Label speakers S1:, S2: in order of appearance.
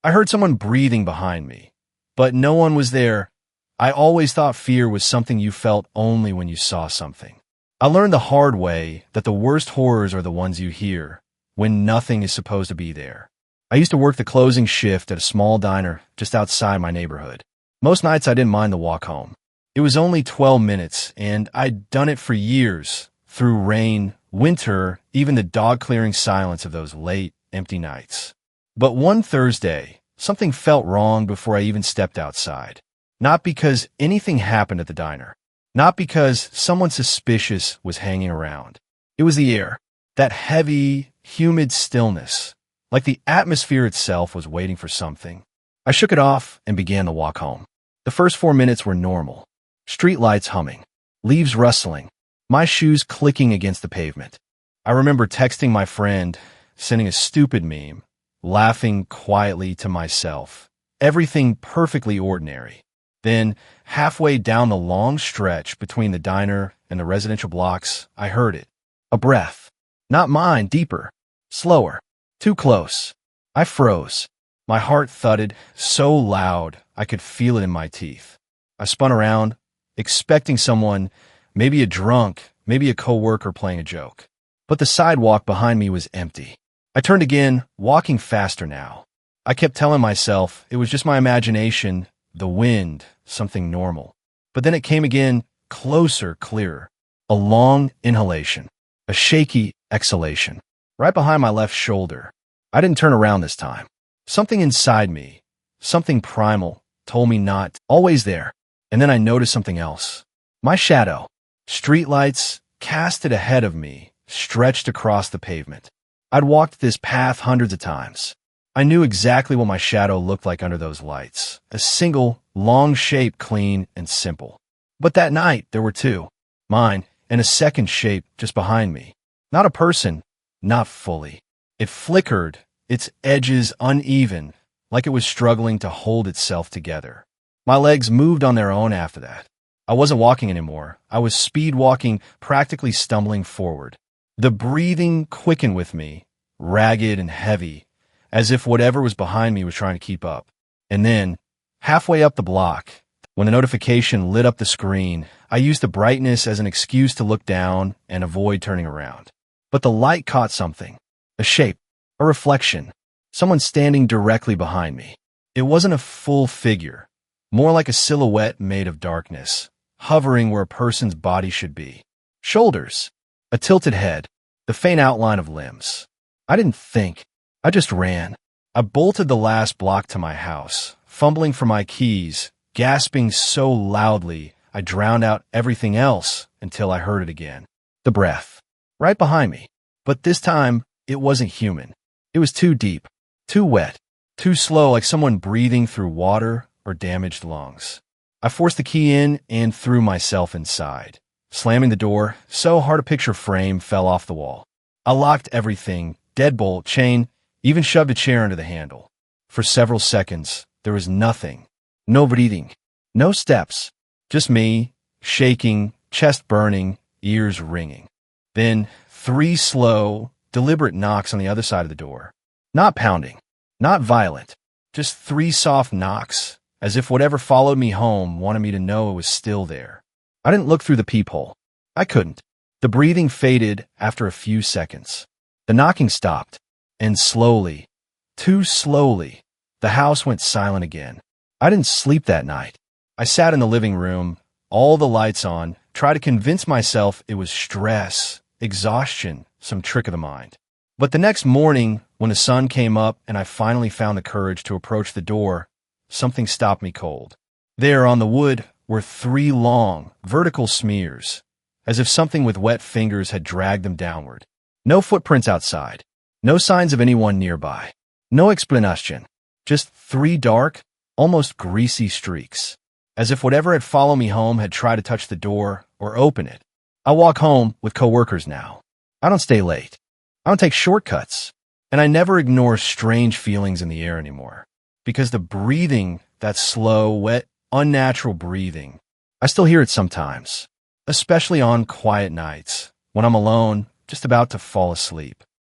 S1: I heard someone breathing behind me, but no one was there. I always thought fear was something you felt only when you saw something. I learned the hard way that the worst horrors are the ones you hear when nothing is supposed to be there. I used to work the closing shift at a small diner just outside my neighborhood. Most nights I didn't mind the walk home. It was only 12 minutes, and I'd done it for years, through rain, winter, even the dog-clearing silence of those late, empty nights. But one Thursday, something felt wrong before I even stepped outside. Not because anything happened at the diner. Not because someone suspicious was hanging around. It was the air. That heavy, humid stillness. Like the atmosphere itself was waiting for something. I shook it off and began the walk home. The first 4 minutes were normal. Streetlights humming. Leaves rustling. My shoes clicking against the pavement. I remember texting my friend, sending a stupid meme, laughing quietly to myself. Everything perfectly ordinary. Then, halfway down the long stretch between the diner and the residential blocks, I heard it. A breath. Not mine, deeper. Slower. Too close. I froze. My heart thudded so loud I could feel it in my teeth. I spun around, expecting someone, maybe a drunk, maybe a coworker playing a joke. But the sidewalk behind me was empty. I turned again, walking faster now. I kept telling myself it was just my imagination, the wind, something normal. But then it came again, closer, clearer. A long inhalation. A shaky exhalation. Right behind my left shoulder. I didn't turn around this time. Something inside me, something primal, told me not, always there. And then I noticed something else. My shadow. Streetlights, casted ahead of me, stretched across the pavement. I'd walked this path hundreds of times. I knew exactly what my shadow looked like under those lights. A single, long shape, clean and simple. But that night, there were two. Mine, and a second shape just behind me. Not a person, not fully. It flickered, its edges uneven, like it was struggling to hold itself together. My legs moved on their own after that. I wasn't walking anymore. I was speed walking, practically stumbling forward. The breathing quickened with me, ragged and heavy, as if whatever was behind me was trying to keep up. And then, halfway up the block, when the notification lit up the screen, I used the brightness as an excuse to look down and avoid turning around. But the light caught something. A shape, a reflection, someone standing directly behind me. It wasn't a full figure, more like a silhouette made of darkness, hovering where a person's body should be. Shoulders, a tilted head, the faint outline of limbs. I didn't think. I just ran. I bolted the last block to my house, fumbling for my keys, gasping so loudly I drowned out everything else until I heard it again. The breath. Right behind me. But this time, it wasn't human. It was too deep, too wet, too slow, like someone breathing through water or damaged lungs. I forced the key in and threw myself inside. Slamming the door, so hard a picture frame fell off the wall. I locked everything, deadbolt, chain, even shoved a chair under the handle. For several seconds, there was nothing. No breathing. No steps. Just me, shaking, chest burning, ears ringing. Then 3 slow, deliberate knocks on the other side of the door. Not pounding. Not violent. Just 3 soft knocks, as if whatever followed me home wanted me to know it was still there. I didn't look through the peephole. I couldn't. The breathing faded after a few seconds. The knocking stopped. And slowly, too slowly, the house went silent again. I didn't sleep that night. I sat in the living room, all the lights on, tried to convince myself it was stress, exhaustion, some trick of the mind. But the next morning, when the sun came up and I finally found the courage to approach the door, something stopped me cold. There on the wood were 3 long, vertical smears, as if something with wet fingers had dragged them downward. No footprints outside. No signs of anyone nearby. No explanation. Just 3 dark, almost greasy streaks. As if whatever had followed me home had tried to touch the door or open it. I walk home with coworkers now. I don't stay late. I don't take shortcuts. And I never ignore strange feelings in the air anymore. Because the breathing, that slow, wet, unnatural breathing, I still hear it sometimes. Especially on quiet nights, when I'm alone, just about to fall asleep.